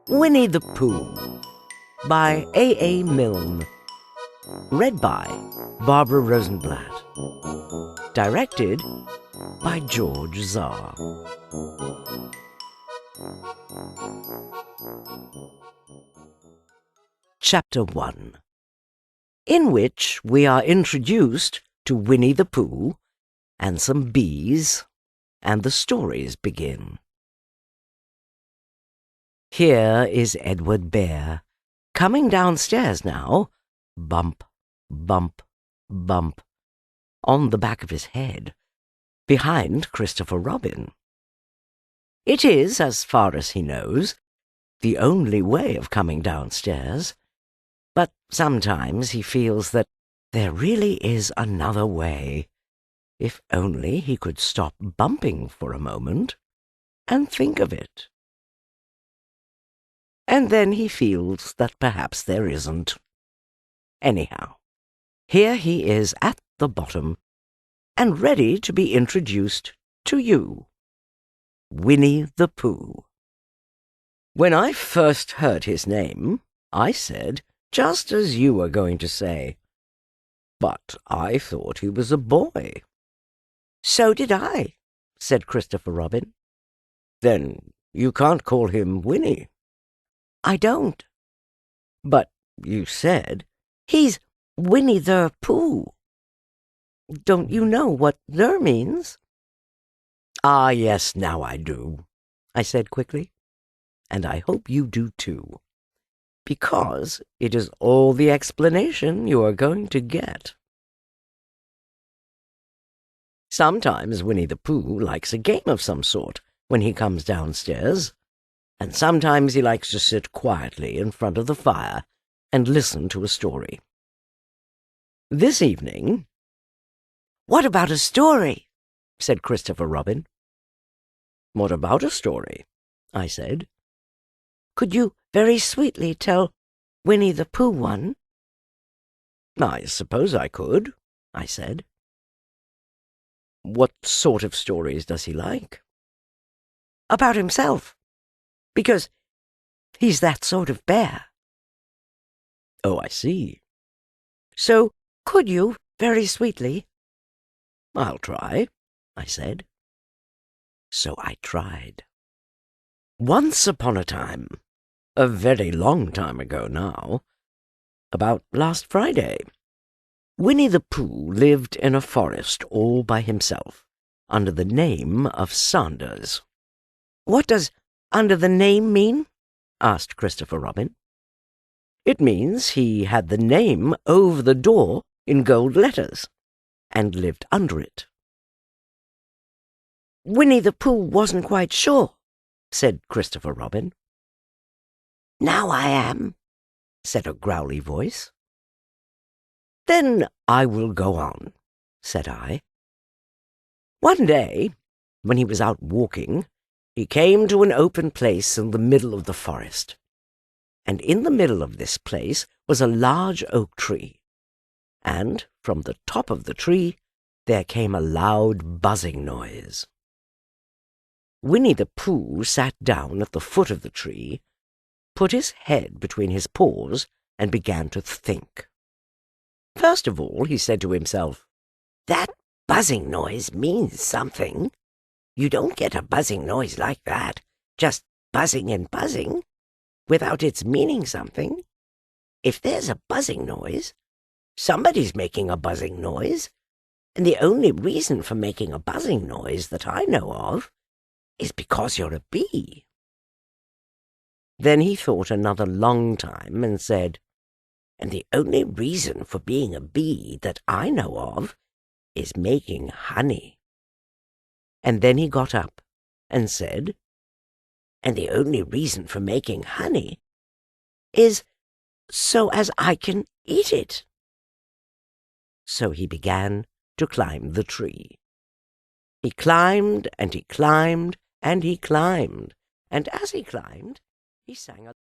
Winnie the Pooh by A. Milne. Read by Barbara Rosenblat. Directed by George Czar. Chapter 1, in which we are introduced to Winnie the Pooh and some bees, and the stories begin. Here is Edward Bear, coming downstairs now, bump, bump, bump, on the back of his head, behind Christopher Robin. It is, as far as he knows, the only way of coming downstairs, but sometimes he feels that there really is another way, if only he could stop bumping for a moment and think of it. And then he feels that perhaps there isn't. Anyhow, here he is at the bottom, and ready to be introduced to you, Winnie the Pooh. When I first heard his name, I said, just as you were going to say, but I thought he was a boy. So did I, said Christopher Robin. Then you can't call him Winnie. I don't. But you said, he's Winnie the Pooh. Don't you know what "the" means? Ah, yes, now I do, I said quickly, and I hope you do too, because it is all the explanation you are going to get. Sometimes Winnie the Pooh likes a game of some sort when he comes downstairs, and sometimes he likes to sit quietly in front of the fire and listen to a story. This evening— "What about a story?" said Christopher Robin. "What about a story?" I said. "Could you very sweetly tell Winnie the Pooh one?" "I suppose I could," I said. "What sort of stories does he like?" "About himself, because he's that sort of bear." "Oh, I see." "So could you, very sweetly?" "I'll try," I said. So I tried. Once upon a time, a very long time ago now, about last Friday, Winnie the Pooh lived in a forest all by himself, under the name of Sanders. "What does under the name mean?" asked Christopher Robin. "It means he had the name over the door in gold letters, and lived under it." "Winnie the Pooh wasn't quite sure," said Christopher Robin. "Now I am," said a growly voice. "Then I will go on," said I. One day, when he was out walking, he came to an open place in the middle of the forest, and in the middle of this place was a large oak tree, and from the top of the tree there came a loud buzzing noise. Winnie the Pooh sat down at the foot of the tree, put his head between his paws, and began to think. First of all, he said to himself, "That buzzing noise means something. You don't get a buzzing noise like that, just buzzing and buzzing, without its meaning something. If there's a buzzing noise, somebody's making a buzzing noise, and the only reason for making a buzzing noise that I know of is because you're a bee." Then he thought another long time and said, "And the only reason for being a bee that I know of is making honey." And then he got up and said, "And the only reason for making honey is so as I can eat it." So he began to climb the tree. He climbed, and he climbed, and he climbed, and as he climbed, he sang a